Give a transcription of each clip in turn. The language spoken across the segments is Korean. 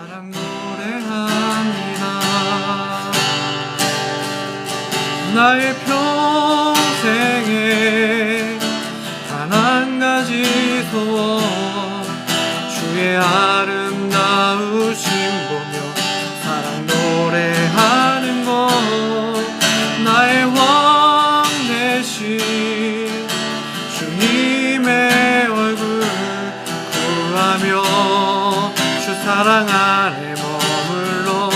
사랑 노래합니다. 나의 평생에 단 한 가지 소원, 주의 아름다우심 보며 사랑 노래하는 것, 나의 왕 되신 주님의 얼굴 구하며 주 사랑 안에 머물러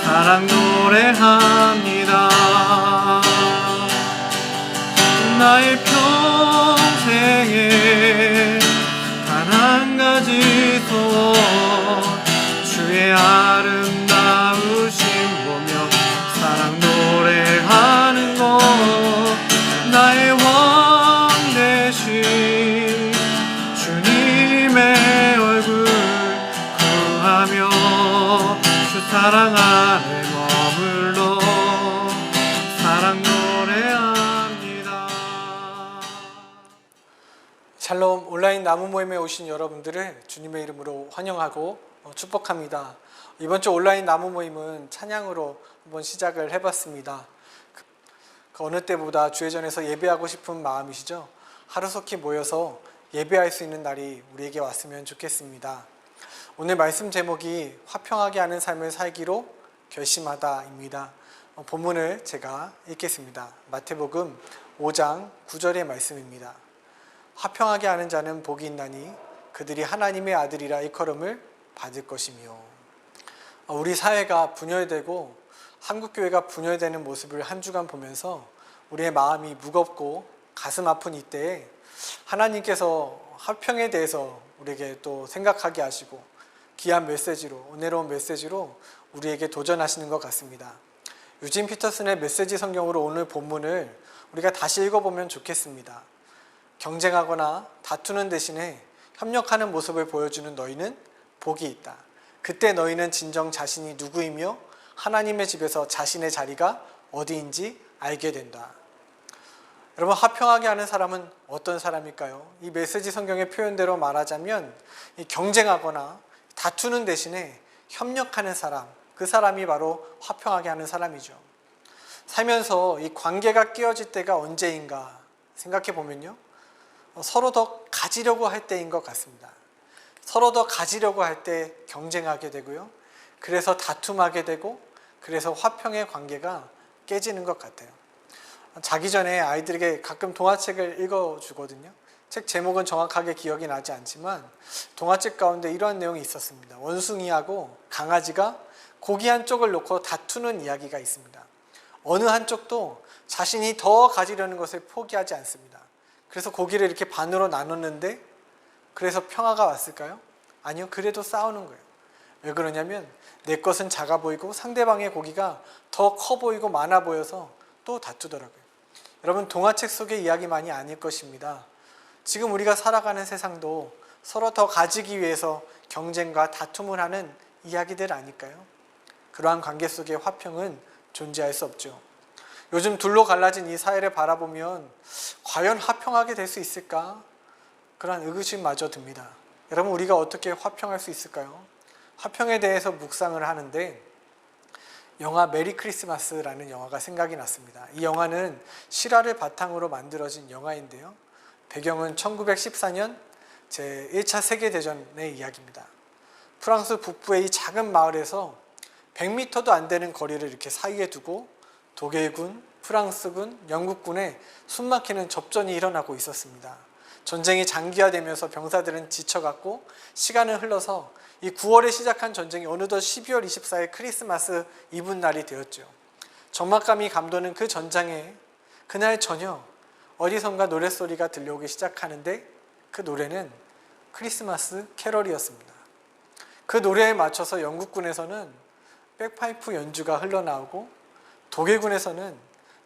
사랑 노래합니다. 나의 평생에 단 한 가지 소원, 주의 아름다우심 보며 사랑 노래하는 것, 나의 왕 되신 주님의 얼굴 구하며 주 사랑 안에 머물러 사랑 노래합니다. 샬롬 온라인 나무 모임에 오신 여러분들을 주님의 이름으로 환영하고 축복합니다. 이번 주 온라인 나무 모임은 찬양으로 한번 시작을 해봤습니다. 그 어느 때보다 주회전에서 예배하고 싶은 마음이시죠? 하루속히 모여서 예배할 수 있는 날이 우리에게 왔으면 좋겠습니다. 오늘 말씀 제목이 화평하게 하는 삶을 살기로 결심하다입니다. 본문을 제가 읽겠습니다. 마태복음 5장 9절의 말씀입니다. 화평하게 하는 자는 복이 있나니 그들이 하나님의 아들이라 일컬음을 받을 것이며. 우리 사회가 분열되고 한국교회가 분열되는 모습을 한 주간 보면서 우리의 마음이 무겁고 가슴 아픈 이때에 하나님께서 화평에 대해서 우리에게 또 생각하게 하시고 귀한 메시지로, 은혜로운 메시지로 우리에게 도전하시는 것 같습니다. 유진 피터슨의 메시지 성경으로 오늘 본문을 우리가 다시 읽어보면 좋겠습니다. 경쟁하거나 다투는 대신에 협력하는 모습을 보여주는 너희는 복이 있다. 그때 너희는 진정 자신이 누구이며 하나님의 집에서 자신의 자리가 어디인지 알게 된다. 여러분, 화평하게 하는 사람은 어떤 사람일까요? 이 메시지 성경의 표현대로 말하자면 이 경쟁하거나 다투는 대신에 협력하는 사람, 그 사람이 바로 화평하게 하는 사람이죠. 살면서 이 관계가 깨어질 때가 언제인가 생각해 보면요, 서로 더 가지려고 할 때인 것 같습니다. 서로 더 가지려고 할 때 경쟁하게 되고요, 그래서 다툼하게 되고, 그래서 화평의 관계가 깨지는 것 같아요. 자기 전에 아이들에게 가끔 동화책을 읽어주거든요. 책 제목은 정확하게 기억이 나지 않지만 동화책 가운데 이러한 내용이 있었습니다. 원숭이하고 강아지가 고기 한쪽을 놓고 다투는 이야기가 있습니다. 어느 한쪽도 자신이 더 가지려는 것을 포기하지 않습니다. 그래서 고기를 이렇게 반으로 나눴는데, 그래서 평화가 왔을까요? 아니요, 그래도 싸우는 거예요. 왜 그러냐면 내 것은 작아 보이고 상대방의 고기가 더 커 보이고 많아 보여서 또 다투더라고요. 여러분, 동화책 속의 이야기만이 아닐 것입니다. 지금 우리가 살아가는 세상도 서로 더 가지기 위해서 경쟁과 다툼을 하는 이야기들 아닐까요? 그러한 관계 속의 화평은 존재할 수 없죠. 요즘 둘로 갈라진 이 사회를 바라보면 과연 화평하게 될 수 있을까? 그런 의구심마저 듭니다. 여러분, 우리가 어떻게 화평할 수 있을까요? 화평에 대해서 묵상을 하는데 영화 메리 크리스마스라는 영화가 생각이 났습니다. 이 영화는 실화를 바탕으로 만들어진 영화인데요, 배경은 1914년 제1차 세계대전의 이야기입니다. 프랑스 북부의 이 작은 마을에서 100m도 안 되는 거리를 이렇게 사이에 두고 독일군, 프랑스군, 영국군의 숨막히는 접전이 일어나고 있었습니다. 전쟁이 장기화되면서 병사들은 지쳐갔고 시간은 흘러서 이 9월에 시작한 전쟁이 어느덧 12월 24일 크리스마스 이브날이 되었죠. 적막감이 감도는 그 전장에 그날 저녁 어디선가 노랫소리가 들려오기 시작하는데, 그 노래는 크리스마스 캐럴이었습니다. 그 노래에 맞춰서 영국군에서는 백파이프 연주가 흘러나오고 독일군에서는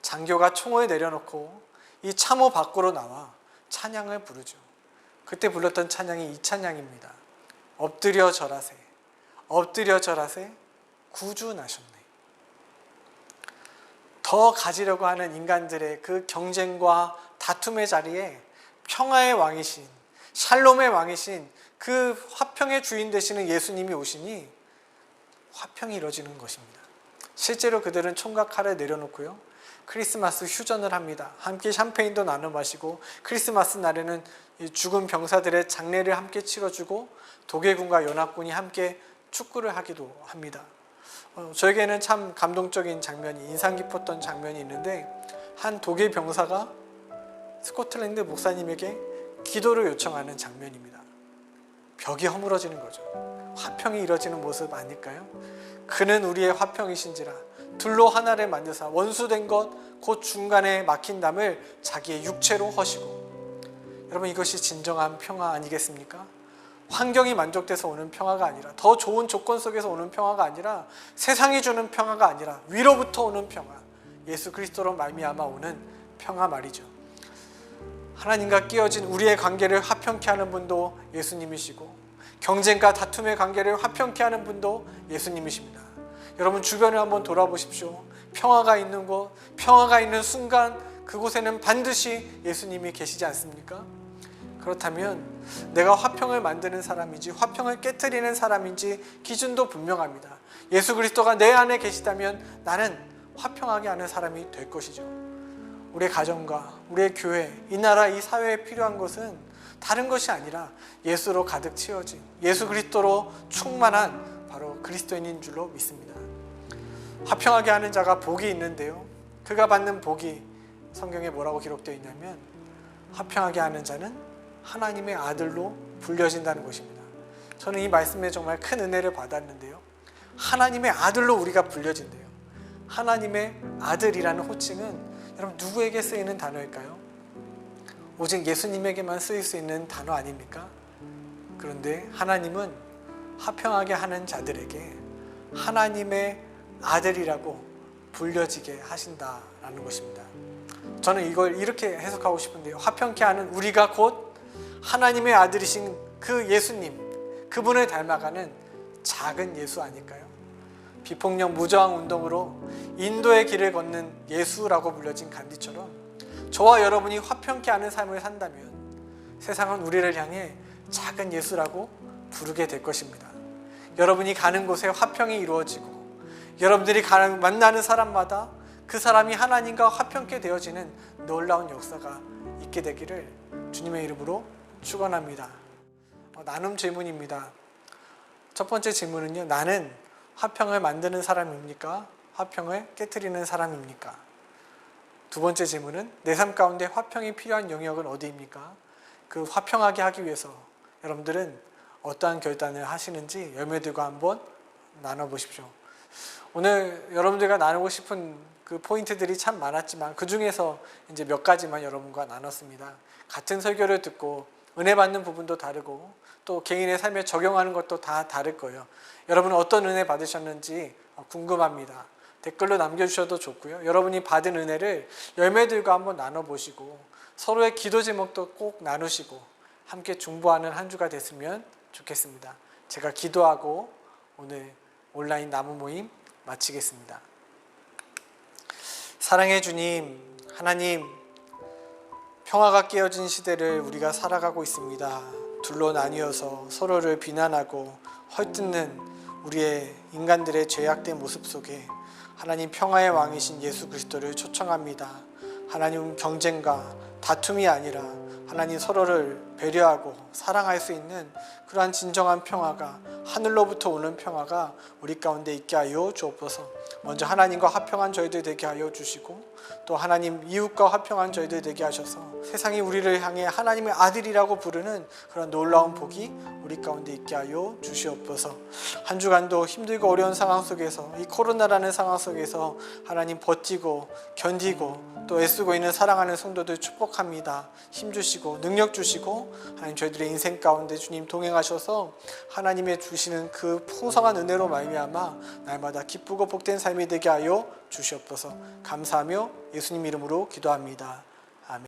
장교가 총을 내려놓고 이 참호 밖으로 나와 찬양을 부르죠. 그때 불렀던 찬양이 이 찬양입니다. 엎드려 절하세, 엎드려 절하세, 구주 나셨네. 더 가지려고 하는 인간들의 그 경쟁과 다툼의 자리에 평화의 왕이신, 샬롬의 왕이신 그 화평의 주인 되시는 예수님이 오시니 화평이 이루어지는 것입니다. 실제로 그들은 총각 칼을 내려놓고요, 크리스마스 휴전을 합니다. 함께 샴페인도 나눠 마시고, 크리스마스 날에는 죽은 병사들의 장례를 함께 치러주고, 독일군과 연합군이 함께 축구를 하기도 합니다. 저에게는 참 감동적인 장면이, 인상 깊었던 장면이 있는데, 한 독일 병사가 스코틀랜드 목사님에게 기도를 요청하는 장면입니다. 벽이 허물어지는 거죠. 화평이 이루어지는 모습 아닐까요? 그는 우리의 화평이신지라 둘로 하나를 만드사 원수된 것 곧 중간에 막힌 담을 자기의 육체로 허시고. 여러분, 이것이 진정한 평화 아니겠습니까? 환경이 만족돼서 오는 평화가 아니라, 더 좋은 조건 속에서 오는 평화가 아니라, 세상이 주는 평화가 아니라 위로부터 오는 평화, 예수 그리스도로 말미암아 오는 평화 말이죠. 하나님과 끼어진 우리의 관계를 화평케 하는 분도 예수님이시고, 경쟁과 다툼의 관계를 화평케 하는 분도 예수님이십니다. 여러분, 주변을 한번 돌아보십시오. 평화가 있는 곳, 평화가 있는 순간, 그곳에는 반드시 예수님이 계시지 않습니까? 그렇다면 내가 화평을 만드는 사람인지 화평을 깨트리는 사람인지 기준도 분명합니다. 예수 그리스도가 내 안에 계시다면 나는 화평하게 하는 사람이 될 것이죠. 우리의 가정과 우리의 교회, 이 나라, 이 사회에 필요한 것은 다른 것이 아니라 예수로 가득 채워진, 예수 그리스도로 충만한 바로 그리스도인인 줄로 믿습니다. 화평하게 하는 자가 복이 있는데요, 그가 받는 복이 성경에 뭐라고 기록되어 있냐면, 화평하게 하는 자는 하나님의 아들로 불려진다는 것입니다. 저는 이 말씀에 정말 큰 은혜를 받았는데요, 하나님의 아들로 우리가 불려진대요. 하나님의 아들이라는 호칭은 여러분 누구에게 쓰이는 단어일까요? 오직 예수님에게만 쓰일 수 있는 단어 아닙니까? 그런데 하나님은 화평하게 하는 자들에게 하나님의 아들이라고 불려지게 하신다라는 것입니다. 저는 이걸 이렇게 해석하고 싶은데요, 화평케 하는 우리가 곧 하나님의 아들이신 그 예수님, 그분을 닮아가는 작은 예수 아닐까요? 비폭력 무저항 운동으로 인도의 길을 걷는 예수라고 불려진 간디처럼, 저와 여러분이 화평케 하는 삶을 산다면 세상은 우리를 향해 작은 예수라고 부르게 될 것입니다. 여러분이 가는 곳에 화평이 이루어지고, 여러분들이 만나는 사람마다 그 사람이 하나님과 화평케 되어지는 놀라운 역사가 있게 되기를 주님의 이름으로 축원합니다. 나눔 질문입니다. 첫 번째 질문은요, 나는 화평을 만드는 사람입니까? 화평을 깨트리는 사람입니까? 두 번째 질문은, 내 삶 가운데 화평이 필요한 영역은 어디입니까? 그 화평하게 하기 위해서 여러분들은 어떠한 결단을 하시는지 열매들과 한번 나눠보십시오. 오늘 여러분들과 나누고 싶은 그 포인트들이 참 많았지만, 그 중에서 이제 몇 가지만 여러분과 나눴습니다. 같은 설교를 듣고 은혜 받는 부분도 다르고, 또 개인의 삶에 적용하는 것도 다 다를 거예요. 여러분은 어떤 은혜 받으셨는지 궁금합니다. 댓글로 남겨주셔도 좋고요. 여러분이 받은 은혜를 열매들과 한번 나눠보시고, 서로의 기도 제목도 꼭 나누시고, 함께 중보하는 한 주가 됐으면 좋겠습니다. 제가 기도하고 오늘 온라인 나무 모임 마치겠습니다. 사랑의 주님, 하나님, 평화가 깨어진 시대를 우리가 살아가고 있습니다. 둘로 나뉘어서 서로를 비난하고 헐뜯는 우리의 인간들의 죄악된 모습 속에 하나님, 평화의 왕이신 예수 그리스도를 초청합니다. 하나님, 경쟁과 다툼이 아니라 하나님, 서로를 배려하고 사랑할 수 있는 그러한 진정한 평화가, 하늘로부터 오는 평화가 우리 가운데 있게 하여 주옵소서. 먼저 하나님과 화평한 저희들 되게 하여 주시고, 또 하나님 이웃과 화평한 저희들 되게 하셔서 세상이 우리를 향해 하나님의 아들이라고 부르는 그런 놀라운 복이 우리 가운데 있게 하여 주시옵소서. 한 주간도 힘들고 어려운 상황 속에서, 이 코로나라는 상황 속에서 하나님 버티고 견디고 또 애쓰고 있는 사랑하는 성도들 축복합니다. 힘 주시고 능력 주시고, 하나님 저희들의 인생 가운데 주님 동행하셔서 하나님의 주시는 그 풍성한 은혜로 말미암아 날마다 기쁘고 복된 삶이 되게 하여 주시옵소서. 감사하며 예수님 이름으로 기도합니다.